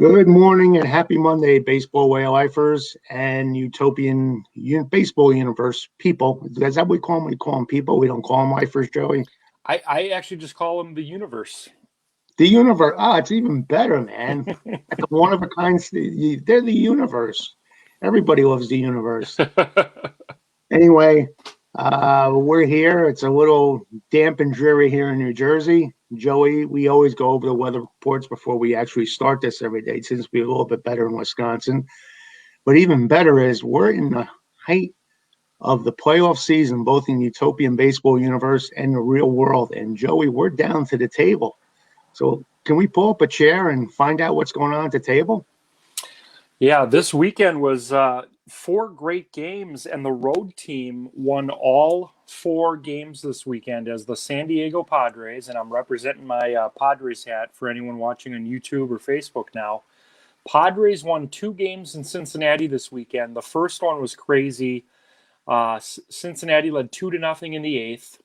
Good morning and happy Monday, baseball whale lifers and Utopian baseball universe people. Is that what we call them? We call them people. We don't call them lifers, Joey. I actually just call them the universe. The universe. It's even better, man. Like a one of a kind. They're the universe. Everybody loves the universe. Anyway, we're here. It's a little damp and dreary here in New Jersey. Joey, we always go over the weather reports before we actually start this every day. It seems to be a little bit better in Wisconsin. But even better is we're in the height of the playoff season, both in Utopian baseball universe and the real world. And Joey, we're down to the table. So can we pull up a chair and find out what's going on at the table? Yeah, this weekend was 4 great games, and the road team won all 4 games this weekend as the San Diego Padres, and I'm representing my Padres hat for anyone watching on YouTube or Facebook now. Padres won 2 games in Cincinnati this weekend. The first one was crazy. Cincinnati led 2-0 in the 8th.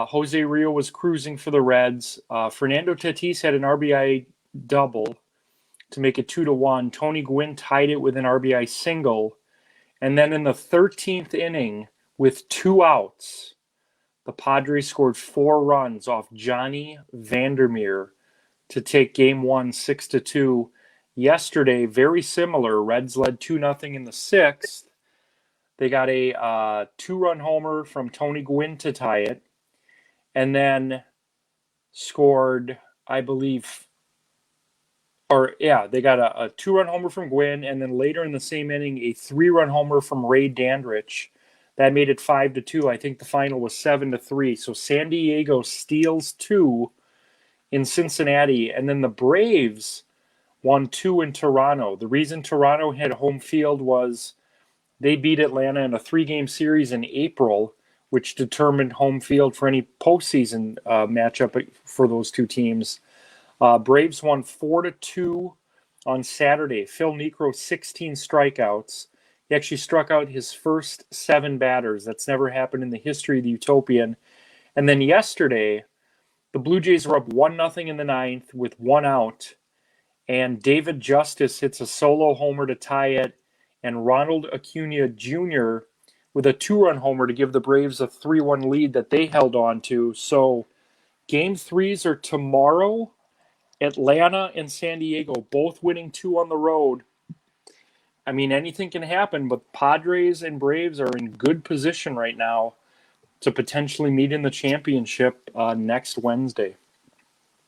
Jose Rio was cruising for the Reds. Fernando Tatis had an RBI double to make it 2-1. Tony Gwynn tied it with an RBI single. And then in the 13th inning, with 2 outs, the Padres scored 4 runs off Johnny Vandermeer to take Game 1 6-2. Yesterday, very similar. Reds led 2-0 in the 6th. They got a 2-run homer from Tony Gwynn to tie it. And then scored, I believe, they got a 2-run homer from Gwynn, and then later in the same inning, a 3-run homer from Ray Dandridge. That made it 5-2. I think the final was 7-3. So San Diego steals 2 in Cincinnati, and then the Braves won 2 in Toronto. The reason Toronto had home field was they beat Atlanta in a 3-game series in April, which determined home field for any postseason matchup for those 2 teams. Braves won 4-2 on Saturday. Phil Niekro, 16 strikeouts. He actually struck out his first 7 batters. That's never happened in the history of the Utopian. And then yesterday, the Blue Jays were up 1-0 in the 9th with 1 out. And David Justice hits a solo homer to tie it. And Ronald Acuna Jr. with a 2-run homer to give the Braves a 3-1 lead that they held on to. So Game 3s are tomorrow. Atlanta and San Diego both winning 2 on the road. I mean, anything can happen, but Padres and Braves are in good position right now to potentially meet in the championship next Wednesday.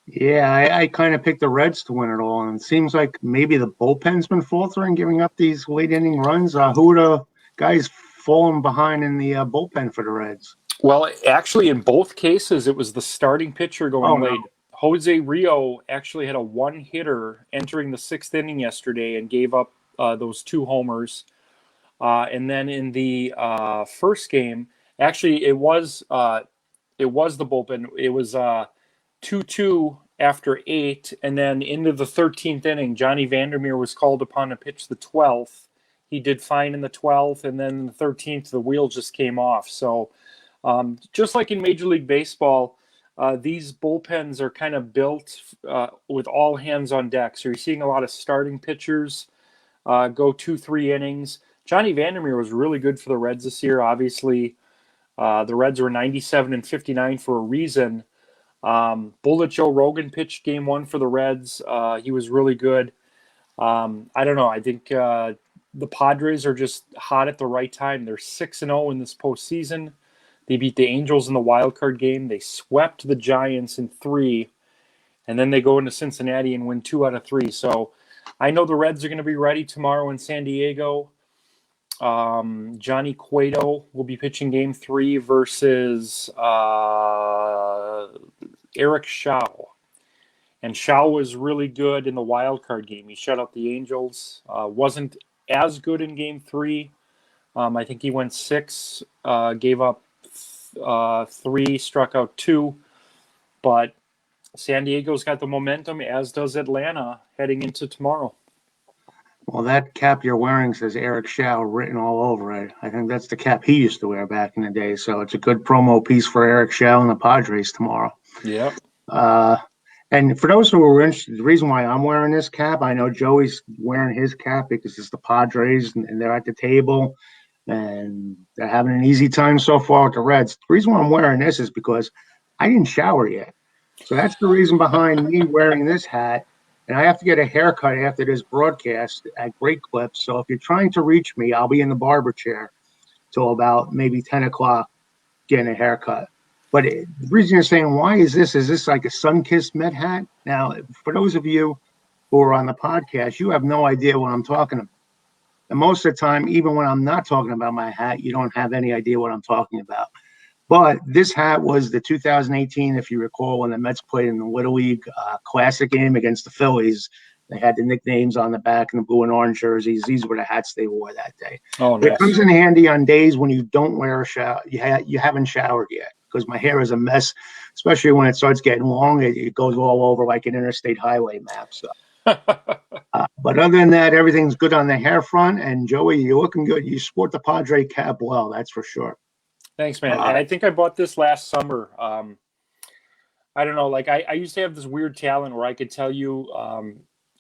Yeah, I kind of picked the Reds to win it all, and it seems like maybe the bullpen's been faltering, giving up these late inning runs. Who are the guys falling behind in the bullpen for the Reds? Well, actually, in both cases, it was the starting pitcher going late. No. Jose Rio actually had a 1-hitter entering the 6th inning yesterday and gave up those 2 homers. And then in the first game, actually it was the bullpen. It was 2-2 after 8, and then into the 13th inning, Johnny Vandermeer was called upon to pitch the 12th. He did fine in the 12th, and then in the 13th, the wheel just came off. So just like in Major League Baseball, these bullpens are kind of built with all hands on deck. So you're seeing a lot of starting pitchers go 2-3 innings. Johnny Vandermeer was really good for the Reds this year. Obviously, the Reds were 97-59 for a reason. Bullet Joe Rogan pitched Game 1 for the Reds. He was really good. I don't know. I think the Padres are just hot at the right time. They're 6-0 in this postseason. They beat the Angels in the wild card game. They swept the Giants in 3, and then they go into Cincinnati and win 2 out of 3. So I know the Reds are going to be ready tomorrow in San Diego. Johnny Cueto will be pitching Game 3 versus Eric Shaw. And Shaw was really good in the wild card game. He shut out the Angels. Wasn't as good in Game 3. I think he went 6, gave up 3, struck out 2. But San Diego's got the momentum, as does Atlanta, heading into tomorrow. Well, that cap you're wearing says Eric Shaw written all over it. I think that's the cap he used to wear back in the day. So it's a good promo piece for Eric Shaw and the Padres tomorrow. Yep. And for those who are interested, the reason why I'm wearing this cap, I know Joey's wearing his cap because it's the Padres and they're at the table and they're having an easy time so far with the Reds. The reason why I'm wearing this is because I didn't shower yet. So that's the reason behind me wearing this hat. And I have to get a haircut after this broadcast at Great Clips. So if you're trying to reach me, I'll be in the barber chair till about maybe 10 o'clock getting a haircut. But the reason you're saying, why is this like a sun-kissed Met hat? Now, for those of you who are on the podcast, you have no idea what I'm talking about. And most of the time, even when I'm not talking about my hat, you don't have any idea what I'm talking about. But this hat was the 2018, if you recall, when the Mets played in the Little League Classic game against the Phillies. They had the nicknames on the back and the blue and orange jerseys. These were the hats they wore that day. Oh, It nice. comes in handy on days when you don't wear a shower. You haven't showered yet because my hair is a mess, especially when it starts getting long. It goes all over like an interstate highway map. So, but other than that, everything's good on the hair front. And Joey, you're looking good. You sport the Padre cap well, that's for sure. Thanks, man. And I think I bought this last summer. I don't know. Like I used to have this weird talent where I could tell you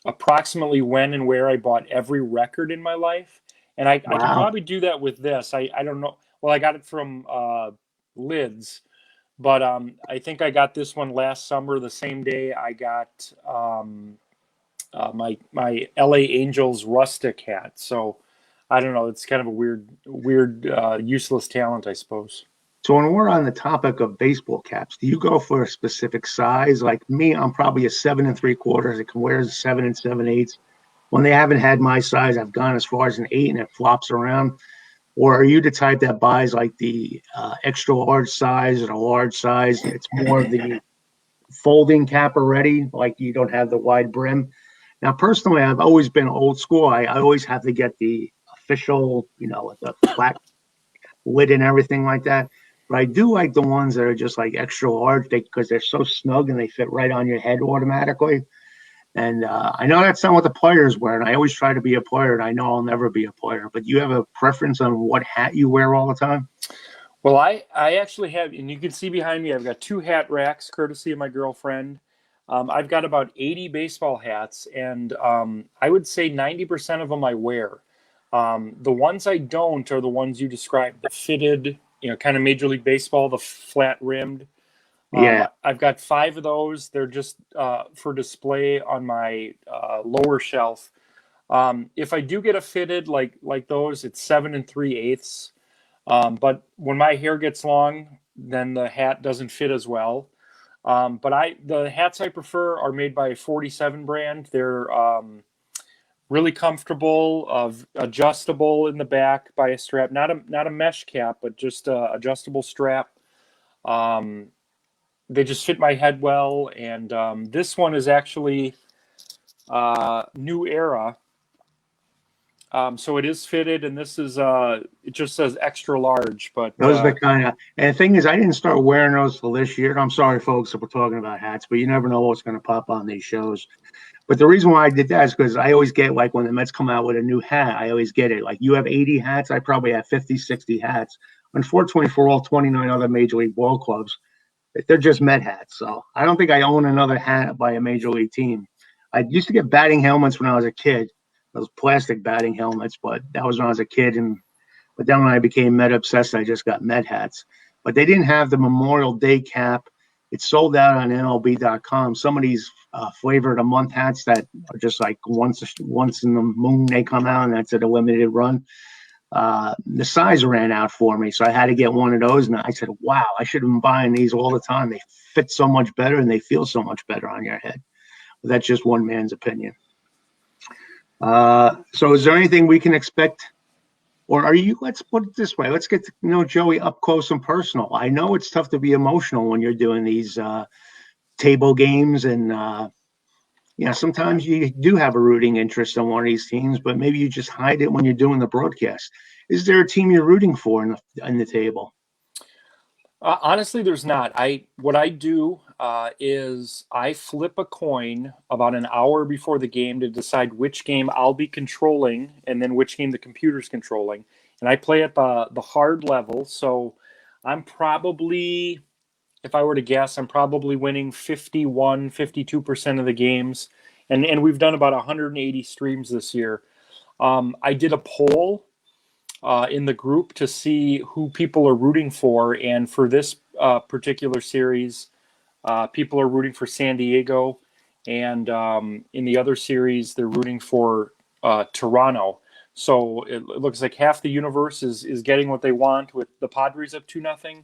approximately when and where I bought every record in my life. And I can probably do that with this. I don't know. Well, I got it from Lids, but I think I got this one last summer, the same day I got my LA Angels rustic hat. So I don't know. It's kind of a weird, useless talent, I suppose. So when we're on the topic of baseball caps, do you go for a specific size? Like me, I'm probably a 7 3/4. I can wear a 7 7/8. When they haven't had my size, I've gone as far as an 8 and it flops around. Or are you the type that buys like the extra large size or the large size? It's more of the folding cap already, like you don't have the wide brim. Now, personally, I've always been old school. I always have to get the official, with the flat lid and everything like that. But I do like the ones that are just like extra large because they're so snug and they fit right on your head automatically. And I know that's not what the players wear, and I always try to be a player, and I know I'll never be a player. But you have a preference on what hat you wear all the time? Well, I actually have, and you can see behind me, I've got 2 hat racks, courtesy of my girlfriend. I've got about 80 baseball hats, and I would say 90% of them I wear. The ones I don't are the ones you described, the fitted, kind of Major League Baseball, the flat rimmed. Yeah. I've got 5 of those. They're just for display on my lower shelf. If I do get a fitted like those, it's 7 3/8. But when my hair gets long, then the hat doesn't fit as well. But the hats I prefer are made by 47 brand. They're really comfortable, adjustable in the back by a strap, not a mesh cap, but just a adjustable strap. They just fit my head well, and this one is actually New Era. So it is fitted, and this is it just says extra large. But those are the kind of, and the thing is, I didn't start wearing those till this year. I'm sorry, folks, if we're talking about hats, but you never know what's going to pop on these shows. But the reason why I did that is because I always get, like, when the Mets come out with a new hat, I always get it. Like, you have 80 hats, I probably have 50, 60 hats. Unfortunately, for all 29 other Major League ball clubs, they're just Met hats. So I don't think I own another hat by a Major League team. I used to get batting helmets when I was a kid. Those plastic batting helmets, but that was when I was a kid. But then when I became Met obsessed, I just got Met hats. But they didn't have the Memorial Day cap. It's sold out on MLB.com. Some of these flavor of the month hats that are just like once in the moon they come out, and that's at a limited run. The size ran out for me, so I had to get one of those. And I said, wow, I should have been buying these all the time. They fit so much better and they feel so much better on your head. But that's just one man's opinion. So is there anything we can expect? Or let's put it this way, let's get to know Joey up close and personal. I know it's tough to be emotional when you're doing these table games, and sometimes you do have a rooting interest in one of these teams, but maybe you just hide it when you're doing the broadcast. Is there a team you're rooting for in the table? Honestly, there's not. What I do is I flip a coin about an hour before the game to decide which game I'll be controlling and then which game the computer's controlling. And I play at the hard level, so I'm probably if I were to guess, I'm probably winning 52% of the games. And we've done about 180 streams this year. I did a poll in the group to see who people are rooting for. And for this particular series, people are rooting for San Diego. And in the other series, they're rooting for Toronto. So it looks like half the universe is getting what they want with the Padres up 2-0.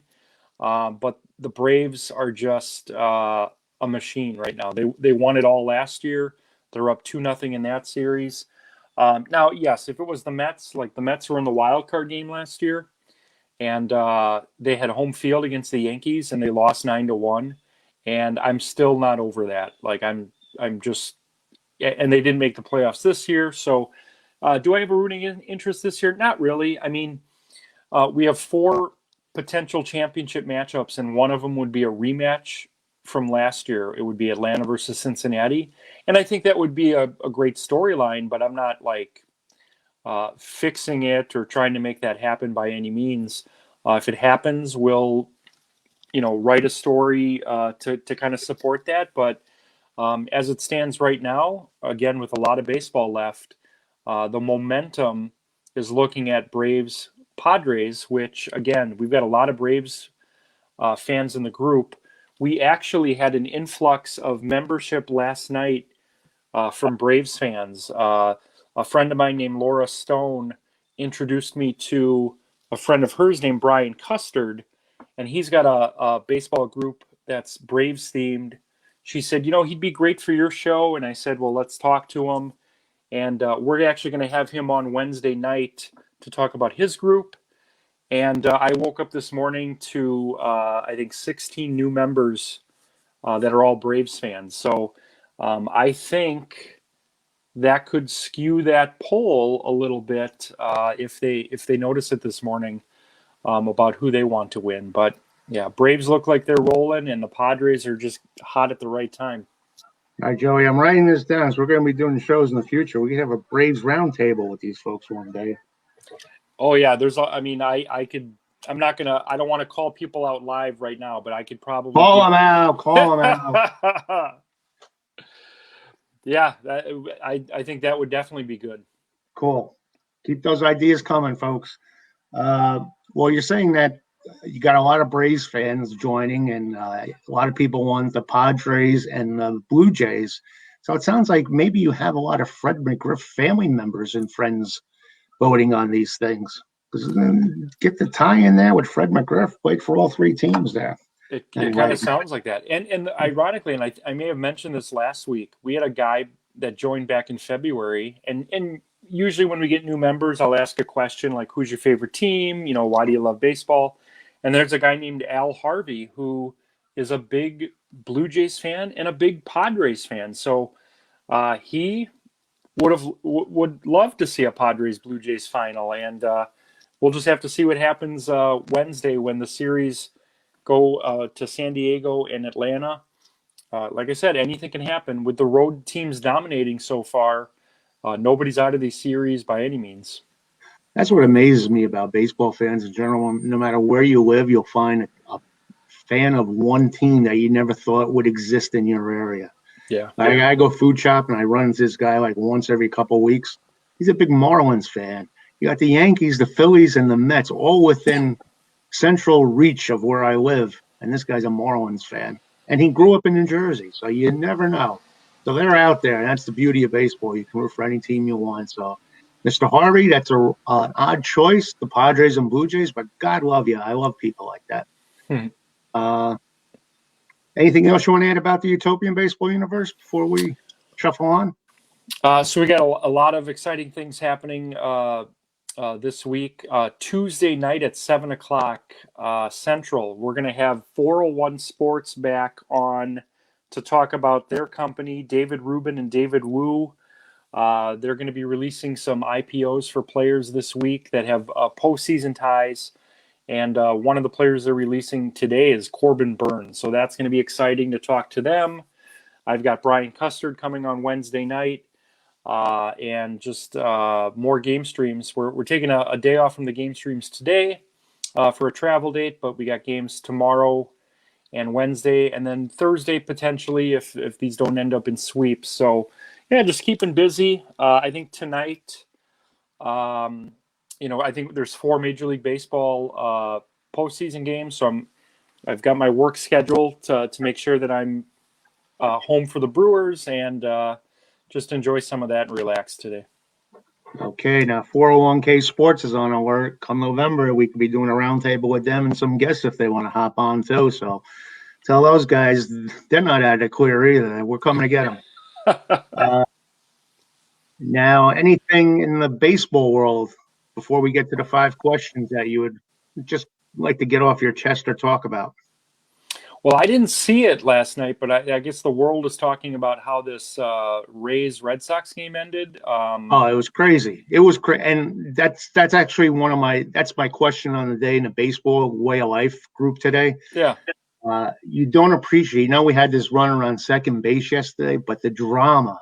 But the Braves are just a machine right now. They won it all last year. They're up 2-0 in that series. Now, yes, if it was the Mets, like the Mets were in the wild card game last year, and they had home field against the Yankees, and they lost 9-1, and I'm still not over that. Like I'm just, and they didn't make the playoffs this year. So, do I have a rooting interest this year? Not really. I mean, we have 4 potential championship matchups, and one of them would be a rematch from last year. It would be Atlanta versus Cincinnati, and I think that would be a great storyline. But I'm not like fixing it or trying to make that happen by any means. If it happens, we'll write a story to kind of support that. But as it stands right now, again with a lot of baseball left, the momentum is looking at Braves Padres, which again we've got a lot of Braves fans in the group. We actually had an influx of membership last night from Braves fans. A friend of mine named Laura Stone introduced me to a friend of hers named Brian Custard, and he's got a baseball group that's Braves themed. She said, he'd be great for your show. And I said, well, let's talk to him. And we're actually going to have him on Wednesday night to talk about his group. And I woke up this morning to, I think, 16 new members that are all Braves fans. So I think that could skew that poll a little bit if they notice it this morning about who they want to win. But yeah, Braves look like they're rolling, and the Padres are just hot at the right time. All right, Joey, I'm writing this down. So we're going to be doing shows in the future. We could have a Braves roundtable with these folks one day. Oh yeah, I could. I'm not gonna. I don't want to call people out live right now, but I could probably call them out. Call them out. Yeah, I think that would definitely be good. Cool. Keep those ideas coming, folks. Well, you're saying that you got a lot of Braves fans joining, and a lot of people want the Padres and the Blue Jays. So it sounds like maybe you have a lot of Fred McGriff family members and friends voting on these things. Because get the tie in there with Fred McGriff, played for all 3 teams there. It kind of sounds like that. And ironically, and I may have mentioned this last week, we had a guy that joined back in February, and usually when we get new members, I'll ask a question like, who's your favorite team? Why do you love baseball? And there's a guy named Al Harvey who is a big Blue Jays fan and a big Padres fan. So he would love to see a Padres Blue Jays final, and we'll just have to see what happens Wednesday when the series go to San Diego and Atlanta. Like I said, anything can happen with the road teams dominating so far. Nobody's out of the series by any means. That's what amazes me about baseball fans in general. No matter where you live, you'll find a fan of one team that you never thought would exist in your area. Yeah. I go food shop and I run into this guy like once every couple of weeks. He's a big Marlins fan. You got the Yankees, the Phillies, and the Mets all within central reach of where I live. And this guy's a Marlins fan. And he grew up in New Jersey, so you never know. So they're out there, and that's the beauty of baseball. You can root for any team you want. So, Mr. Harvey, that's an odd choice, the Padres and Blue Jays, but God love you. I love people like that. Anything else you want to add about the Utopian baseball universe before we shuffle on? So we got a lot of exciting things happening this week. Tuesday night at 7 o'clock Central, we're going to have 401 Sports back on to talk about their company, David Rubin and David Wu. They're going to be releasing some IPOs for players this week that have postseason ties. And one of the players they're releasing today is Corbin Burns. So that's going to be exciting to talk to them. I've got Brian Custard coming on Wednesday night. And just more game streams. We're taking a day off from the game streams today for a travel date, but we got games tomorrow and Wednesday, and then Thursday potentially if these don't end up in sweeps. So yeah, just keeping busy. I think tonight, I think there's 4 Major League Baseball postseason games. So I've got my work schedule to make sure that I'm home for the Brewers and just enjoy some of that and relax today. Okay, now 401k Sports is on alert. Come November, we could be doing a roundtable with them and some guests if they want to hop on too. So tell those guys they're not out of the clear either. We're coming to get them. Now, anything in the baseball world before we get to the 5 questions that you would just like to get off your chest or talk about? Well, I didn't see it last night, but I guess the world is talking about how this Rays Red Sox game ended. Oh, it was crazy. It was and that's actually that's my question on the day in the baseball way of life group today. Yeah. You don't appreciate. We had this runner on second base yesterday, but the drama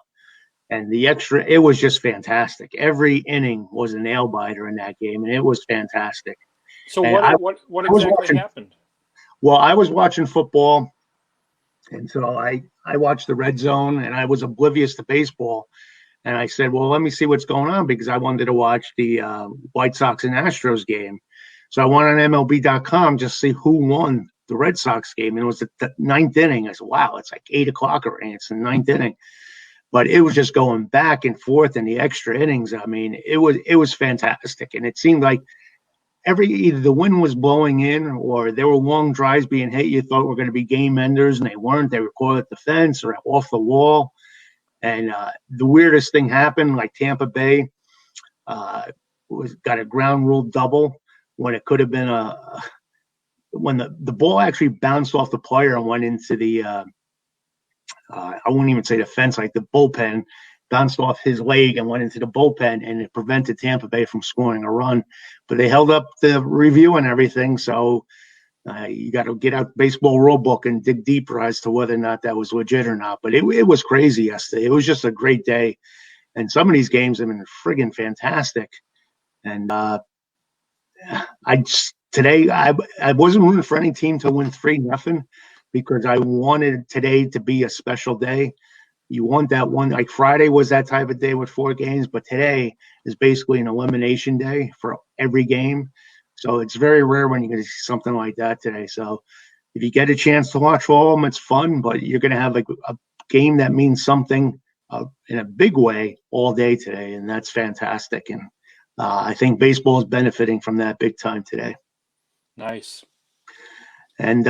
and the extra, it was just fantastic. Every inning was a nail biter in that game, and it was fantastic. So and what exactly happened? Well, I was watching football, and so I watched the Red Zone, and I was oblivious to baseball. And I said, well, let me see what's going on because I wanted to watch the White Sox and Astros game. So I went on MLB.com just to see who won the Red Sox game. And it was the 9th inning. I said, wow, it's like 8 o'clock already. It's the 9th inning. But it was just going back and forth in the extra innings. I mean, it was fantastic. And it seemed like either the wind was blowing in or there were long drives being hit you thought were going to be game enders, and they weren't. They were caught at the fence or off the wall. And the weirdest thing happened, like Tampa Bay got a ground rule double when it could have been when the ball actually bounced off the player and went into the I wouldn't even say the fence, like the bullpen, bounced off his leg and went into the bullpen, and it prevented Tampa Bay from scoring a run. But they held up the review and everything, so you got to get out the baseball rule book and dig deeper as to whether or not that was legit or not. But it was crazy yesterday. It was just a great day. And some of these games have been friggin' fantastic. And today I wasn't rooting for any team to win 3-0 because I wanted today to be a special day. You want that one, like Friday was that type of day with 4 games, but today is basically an elimination day for every game. So it's very rare when you're going to see something like that today. So if you get a chance to watch all of them, it's fun, but you're going to have like a game that means something in a big way all day today, and that's fantastic. And I think baseball is benefiting from that big time today. Nice. And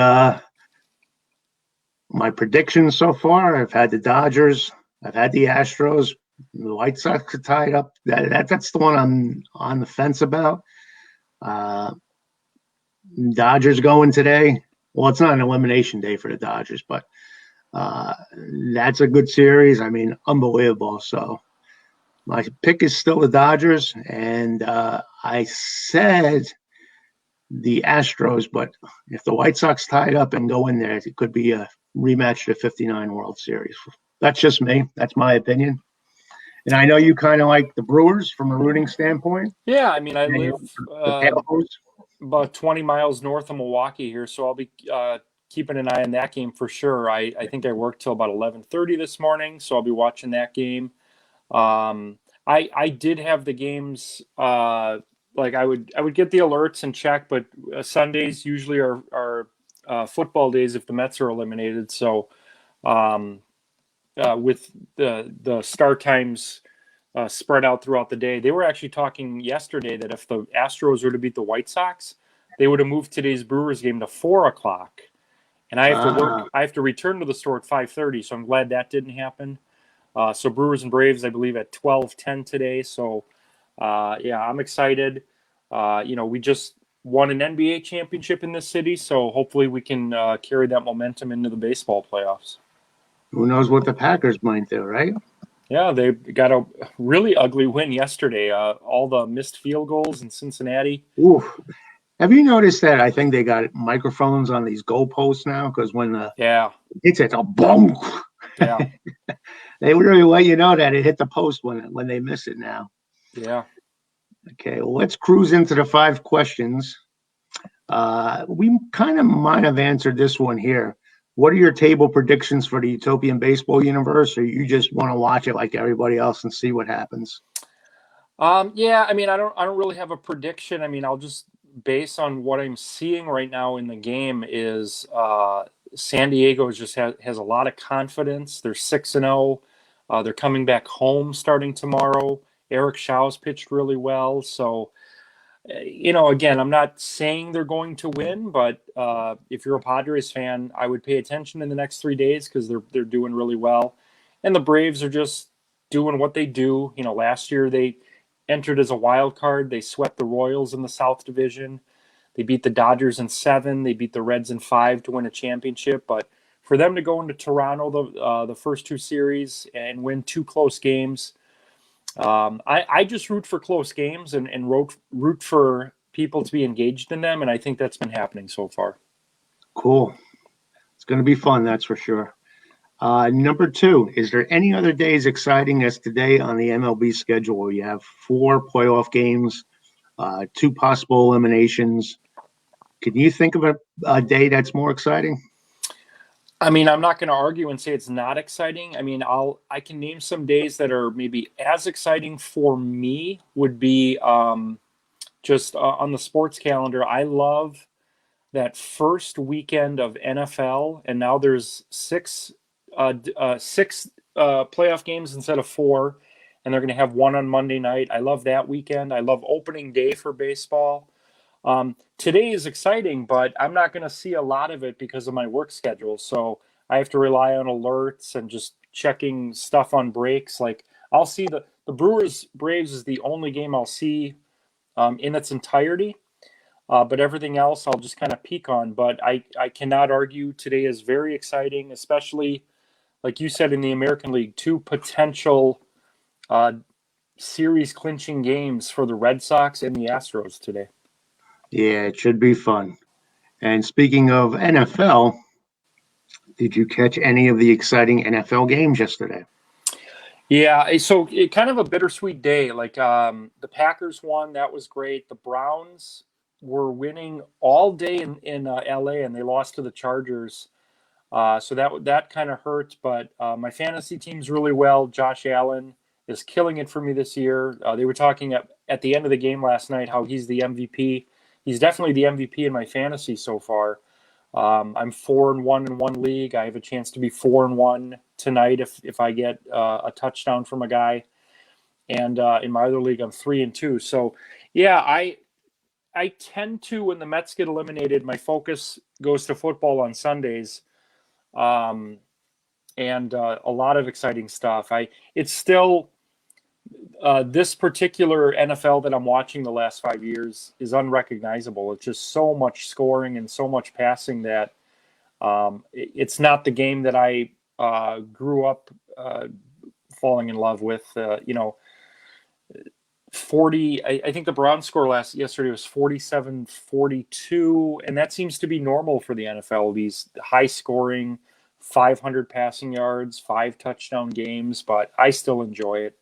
my predictions so far, I've had the Dodgers, I've had the Astros, the White Sox are tied up. That's the one I'm on the fence about. Dodgers going today. Well, it's not an elimination day for the Dodgers, but that's a good series. I mean, unbelievable. So my pick is still the Dodgers, and I said the Astros, but if the White Sox tied up and go in there, it could be a rematch to the 59 World Series. That's just me. That's my opinion. And I know you kind of like the Brewers from a rooting standpoint. Yeah, I mean, I live about 20 miles north of Milwaukee here, so I'll be keeping an eye on that game for sure. I think I worked till about 11:30 this morning, so I'll be watching that game. I did have the games like I would get the alerts and check, but Sundays usually are football days if the Mets are eliminated. So with the start times spread out throughout the day, they were actually talking yesterday that if the Astros were to beat the White Sox, they would have moved today's Brewers game to 4 o'clock. And I have to work. I have to return to the store at 5:30, so I'm glad that didn't happen. So Brewers and Braves, I believe, at 12:10 today. So yeah, I'm excited. We just won an NBA championship in this city, so hopefully we can carry that momentum into the baseball playoffs. Who knows what the Packers might do, right? Yeah, they got a really ugly win yesterday. All the missed field goals in Cincinnati. Oof. Have you noticed that? I think they got microphones on these goalposts now because when it's a boom. Yeah. They really let you know that it hit the post when they miss it now. Yeah. Okay, well, let's cruise into the 5 questions. We kind of might have answered this one here. What are your table predictions for the Utopian baseball universe, or you just want to watch it like everybody else and see what happens? Yeah, I mean, I don't really have a prediction. I mean, I'll just base on what I'm seeing right now in the game is San Diego just has a lot of confidence. They're 6-0. They're coming back home starting tomorrow. Eric Shaw's pitched really well, so again, I'm not saying they're going to win, but if you're a Padres fan, I would pay attention in the next 3 days because they're doing really well, and the Braves are just doing what they do. Last year they entered as a wild card. They swept the Royals in the South Division. They beat the Dodgers in 7. They beat the Reds in 5 to win a championship. But for them to go into Toronto the first 2 series and win 2 close games, I just root for close games and root for people to be engaged in them, and I think that's been happening so far. Cool. It's going to be fun, that's for sure. Number 2, is there any other days exciting as today on the MLB schedule where you have 4 playoff games, 2 possible eliminations? Can you think of a day that's more exciting? I mean, I'm not going to argue and say it's not exciting. I mean, I can name some days that are maybe as exciting for me would be just on the sports calendar. I love that first weekend of NFL, and now there's six playoff games instead of 4, and they're going to have one on Monday night. I love that weekend. I love opening day for baseball. Today is exciting, but I'm not going to see a lot of it because of my work schedule. So I have to rely on alerts and just checking stuff on breaks. Like I'll see the Brewers Braves is the only game I'll see in its entirety. But everything else I'll just kind of peek on. But I cannot argue today is very exciting, especially like you said in the American League, 2 potential series clinching games for the Red Sox and the Astros today. Yeah, it should be fun. And speaking of NFL, did you catch any of the exciting NFL games yesterday? Yeah, so it kind of a bittersweet day. Like the Packers won, that was great. The Browns were winning all day in LA, and they lost to the Chargers. So that kind of hurt. But my fantasy team's really well. Josh Allen is killing it for me this year. They were talking at the end of the game last night how he's the MVP. He's definitely the MVP in my fantasy so far. I'm 4-1 in one league. I have a chance to be 4-1 tonight if I get a touchdown from a guy. And in my other league, I'm 3-2. So yeah, I tend to, when the Mets get eliminated, my focus goes to football on Sundays, and a lot of exciting stuff. It's still this particular NFL that I'm watching the last 5 years is unrecognizable. It's just so much scoring and so much passing that it's not the game that I grew up falling in love with. 40. I think the Browns score yesterday was 47-42, and that seems to be normal for the NFL. These high scoring, 500 passing yards, 5 touchdown games, but I still enjoy it.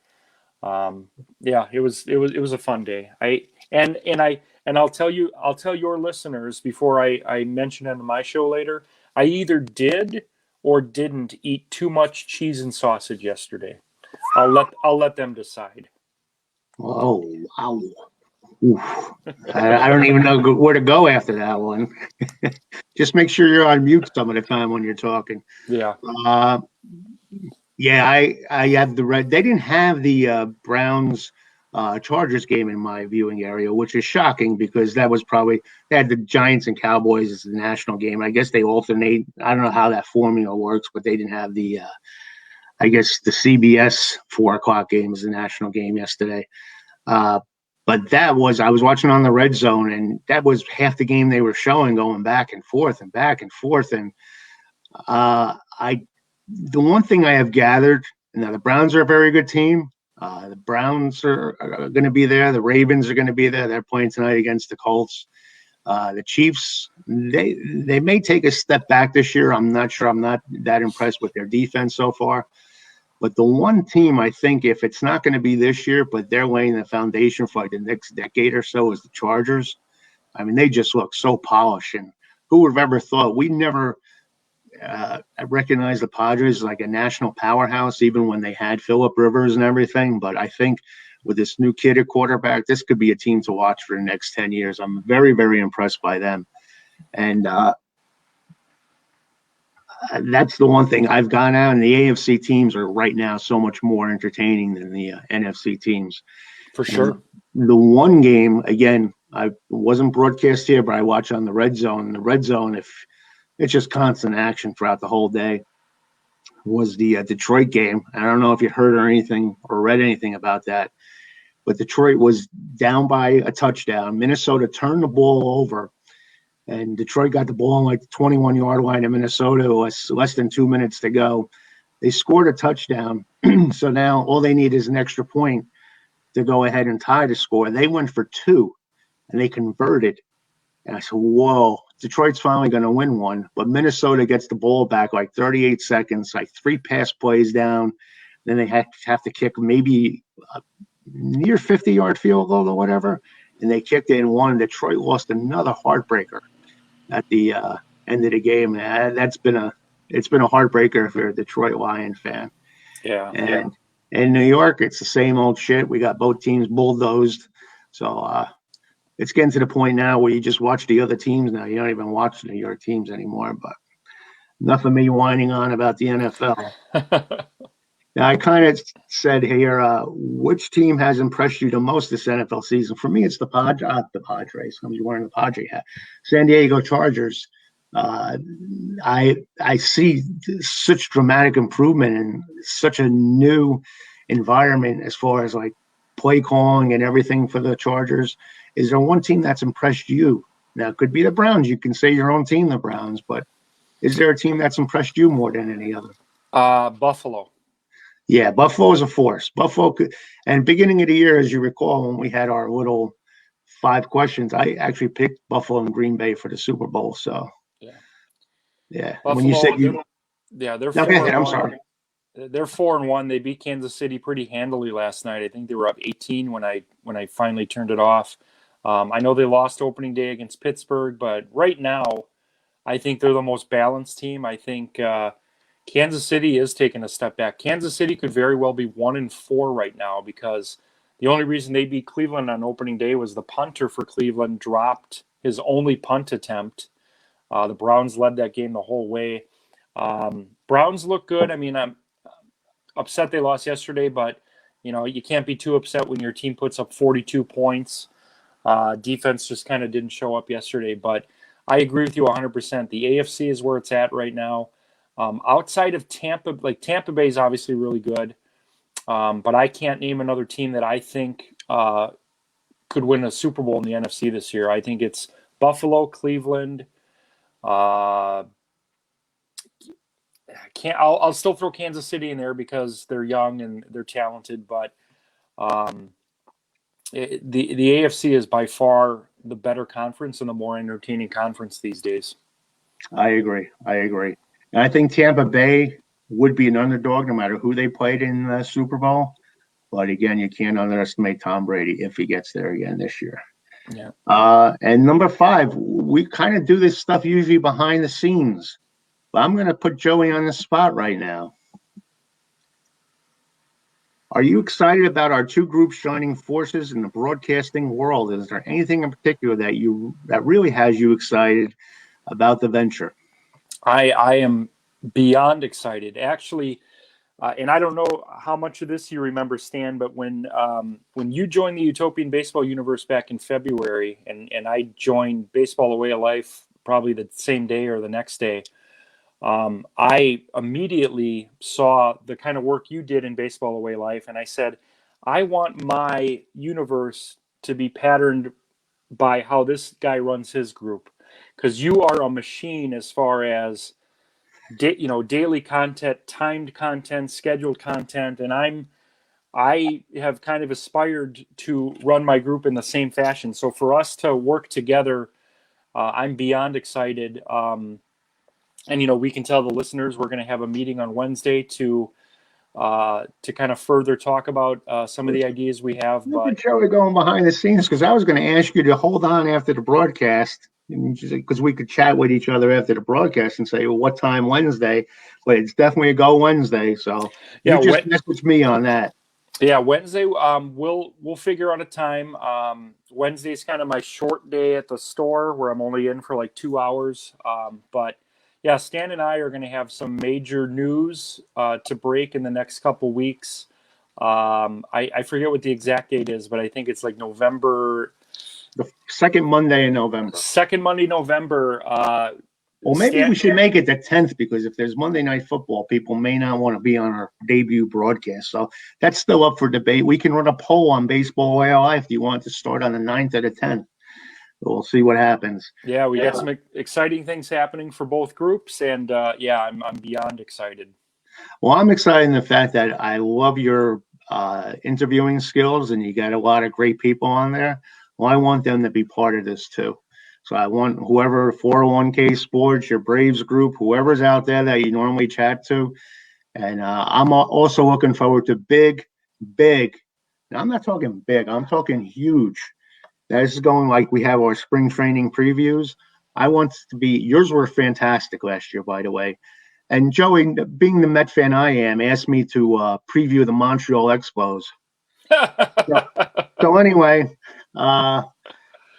Yeah, it was a fun day. I'll tell your listeners before I mention it on my show later. I either did or didn't eat too much cheese and sausage yesterday. I'll let them decide. Oh, wow. Oof. I don't even know where to go after that one. Just make sure you're on mute some of the time when you're talking. Yeah. Yeah, I have the red. They didn't have the Browns Chargers game in my viewing area, which is shocking because that was probably they had the Giants and Cowboys as the national game. I guess they alternate. I don't know how that formula works, but they didn't have the I guess the CBS 4 o'clock game is the national game yesterday. But I was watching on the red zone, and that was half the game they were showing, going back and forth and back and forth. And the one thing I have gathered, now the Browns are a very good team. The Browns are going to be there. The Ravens are going to be there. They're playing tonight against the Colts. The Chiefs, they may take a step back this year. I'm not sure. I'm not that impressed with their defense so far. But the one team I think, if it's not going to be this year, but they're laying the foundation for like the next decade or so, is the Chargers. I mean, they just look so polished. And who would have ever thought? We never recognized the Padres as like a national powerhouse, even when they had Phillip Rivers and everything. But I think with this new kid at quarterback, this could be a team to watch for the next 10 years. I'm very, very impressed by them. And that's the one thing I've gone out, and the AFC teams are right now so much more entertaining than the NFC teams. For sure. And the one game, again, I wasn't broadcast here, but I watch on the Red Zone. The Red Zone, if it's just constant action throughout the whole day, was the Detroit game. I don't know if you heard or anything or read anything about that, but Detroit was down by a touchdown. Minnesota turned the ball over, and Detroit got the ball on like the 21-yard line in Minnesota. It was less than 2 minutes to go. They scored a touchdown. So now all they need is an extra point to go ahead and tie the score. They went for 2, and they converted. And I said, whoa, Detroit's finally going to win one. But Minnesota gets the ball back like 38 seconds, like 3 pass plays down. Then they have to kick maybe a near 50-yard field goal or whatever. And they kicked it and won. Detroit lost another heartbreaker at the end of the game. It's been a heartbreaker if you're a Detroit Lion fan. Yeah. And in New York, it's the same old shit. We got both teams bulldozed. So it's getting to the point now where you just watch the other teams now. You don't even watch the New York teams anymore. But enough of me whining on about the NFL. Now, I kind of said here, which team has impressed you the most this NFL season? For me, it's the Padres. I'm wearing the Padre hat. San Diego Chargers. I see such dramatic improvement and such a new environment as far as like play calling and everything for the Chargers. Is there one team that's impressed you? Now, it could be the Browns. You can say your own team, the Browns, but is there a team that's impressed you more than any other? Buffalo. Yeah, Buffalo is a force. And beginning of the year, as you recall, when we had our little 5 questions, I actually picked Buffalo and Green Bay for the Super Bowl. So, yeah. Buffalo, when you said they're 4 ahead, I'm sorry. They're 4-1. They beat Kansas City pretty handily last night. I think they were up 18 when I finally turned it off. I know they lost opening day against Pittsburgh, but right now, I think they're the most balanced team. I think Kansas City is taking a step back. Kansas City could very well be 1-4 right now because the only reason they beat Cleveland on opening day was the punter for Cleveland dropped his only punt attempt. The Browns led that game the whole way. Browns look good. I mean, I'm upset they lost yesterday, but you can't be too upset when your team puts up 42 points. Defense just kind of didn't show up yesterday, but I agree with you 100%. The AFC is where it's at right now. Outside of Tampa, like Tampa Bay is obviously really good, but I can't name another team that I think could win a Super Bowl in the NFC this year. I think it's Buffalo, Cleveland. I'll still throw Kansas City in there because they're young and they're talented, but the AFC is by far the better conference and the more entertaining conference these days. I agree. And I think Tampa Bay would be an underdog no matter who they played in the Super Bowl. But again, you can't underestimate Tom Brady if he gets there again this year. Yeah. And number 5, we kind of do this stuff usually behind the scenes. But I'm going to put Joey on the spot right now. Are you excited about our 2 groups joining forces in the broadcasting world? Is there anything in particular that really has you excited about the venture? I am beyond excited. Actually, and I don't know how much of this you remember, Stan, but when you joined the Utopian Baseball Universe back in February, and I joined Baseball A Way of Life probably the same day or the next day, I immediately saw the kind of work you did in Baseball A Way of Life, and I said, I want my universe to be patterned by how this guy runs his group, because you are a machine as far as daily content, timed content, scheduled content, and I have kind of aspired to run my group in the same fashion. So for us to work together, I'm beyond excited. And we can tell the listeners we're going to have a meeting on Wednesday to to kind of further talk about some of the ideas we have. Look at But Joey going behind the scenes, because I was going to ask you to hold on after the broadcast, because we could chat with each other after the broadcast and say, well, what time Wednesday? But it's definitely a go Wednesday. So you yeah, just message me on that. yeah, Wednesday. We'll figure out a time. Wednesday's kind of my short day at the store where I'm only in for like 2 hours. But yeah, Stan and I are going to have some major news to break in the next couple weeks. I forget what the exact date is, but I think it's like November. The second Monday in November. Second Monday, November. Well, maybe we should make it the 10th, because if there's Monday Night Football, people may not want to be on our debut broadcast. So that's still up for debate. We can run a poll on Baseball Way of Life. Do you want to start on the 9th or the 10th? We'll see what happens. Yeah, we got some exciting things happening for both groups, and yeah, I'm beyond excited. Well, I'm excited in the fact that I love your interviewing skills, and you got a lot of great people on there. Well, I want them to be part of this too. So I want whoever 401k Sports, your Braves group, whoever's out there that you normally chat to. And I'm also looking forward to big. Now, I'm not talking big. I'm talking huge. This is going like we have our spring training previews. I want to be, yours were fantastic last year, by the way. And Joey, being the Met fan I am, asked me to preview the Montreal Expos. So anyway,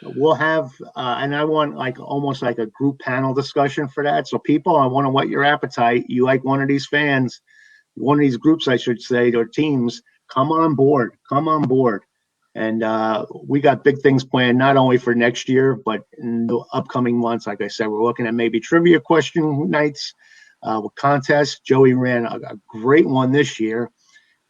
we'll have, and I want like almost like a group panel discussion for that. So people, I want to whet your appetite. You like one of these fans, one of these groups, I should say, or teams, come on board. And we got big things planned, not only for next year, but in the upcoming months. Like I said, we're looking at maybe trivia question nights with contests. Joey ran a great one this year.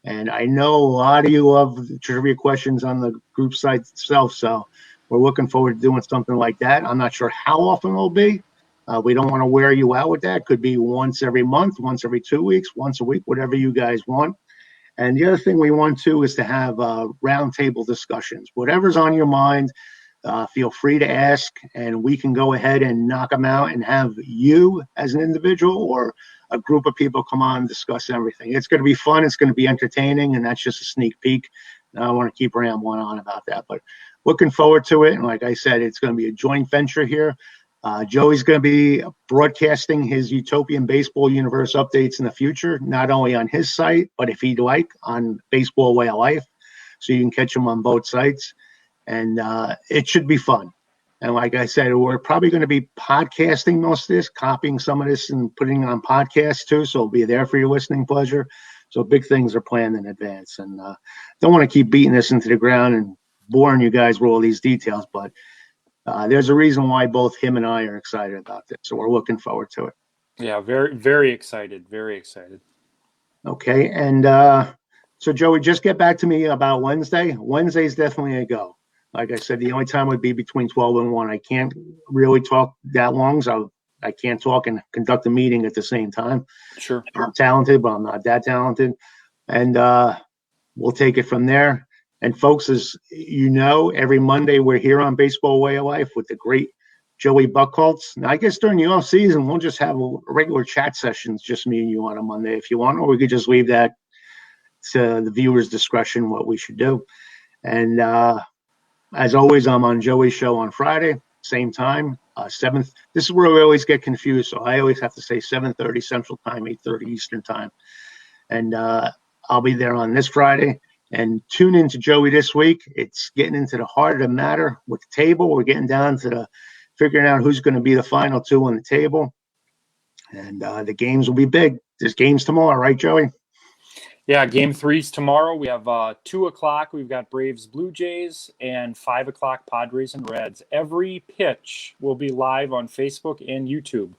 And I know a lot of you love the trivia questions on the group site itself. So we're looking forward to doing something like that. I'm not sure how often it'll be. We don't want to wear you out with that. Could be once every month, once every 2 weeks, once a week, whatever you guys want. And the other thing we want to is to have roundtable discussions. Whatever's on your mind, feel free to ask, and we can go ahead and knock them out and have you as an individual or a group of people come on and discuss everything. It's going to be fun. It's going to be entertaining, and that's just a sneak peek. I don't want to keep rambling on about that, but looking forward to it. And like I said, it's going to be a joint venture here. Joey's going to be broadcasting his Utopian Baseball Universe updates in the future, not only on his site, but if he'd like, on Baseball Way of Life. So you can catch him on both sites. And it should be fun. And like I said, we're probably going to be podcasting most of this, copying some of this and putting it on podcasts too. So it'll be there for your listening pleasure. So big things are planned in advance. And don't want to keep beating this into the ground and boring you guys with all these details, but there's a reason why both him and I are excited about this. So we're looking forward to it. Yeah, very, very excited. Very excited. Okay. And so Joey, just get back to me about Wednesday. Wednesday's definitely a go. Like I said, the only time would be between 12 and 1. I can't really talk that long, so I can't talk and conduct a meeting at the same time. Sure. I'm talented, but I'm not that talented. And we'll take it from there. And folks, as you know, every Monday we're here on Baseball Way of Life with the great Joey Buchholz. Now, I guess during the off season, we'll just have regular chat sessions, just me and you on a Monday if you want, or we could just leave that to the viewer's discretion, what we should do. And as always, I'm on Joey's show on Friday, same time, 7th. This is where we always get confused, so I always have to say 7:30 Central Time, 8:30 Eastern Time. And I'll be there on this Friday. And tune into Joey this week. It's getting into the heart of the matter with the table. We're getting down to figuring out who's going to be the final two on the table. And the games will be big. There's games tomorrow, right, Joey? Yeah, game 3's tomorrow. We have 2 o'clock. We've got Braves, Blue Jays, and 5 o'clock Padres and Reds. Every pitch will be live on Facebook and YouTube.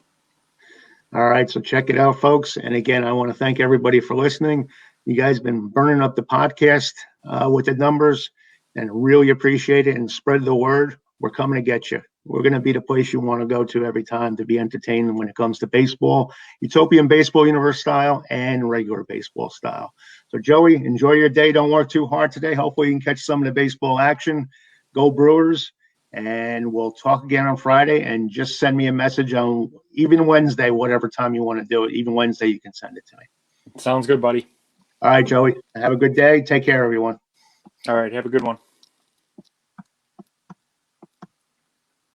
All right, so check it out, folks. And again, I want to thank everybody for listening. You guys have been burning up the podcast with the numbers, and really appreciate it, and spread the word. We're coming to get you. We're going to be the place you want to go to every time to be entertained when it comes to baseball, Utopian Baseball Universe style and regular baseball style. So, Joey, enjoy your day. Don't work too hard today. Hopefully you can catch some of the baseball action. Go Brewers. And we'll talk again on Friday. And just send me a message on even Wednesday, whatever time you want to do it. Even Wednesday, you can send it to me. Sounds good, buddy. All right, Joey. Have a good day. Take care, everyone. All right, have a good one.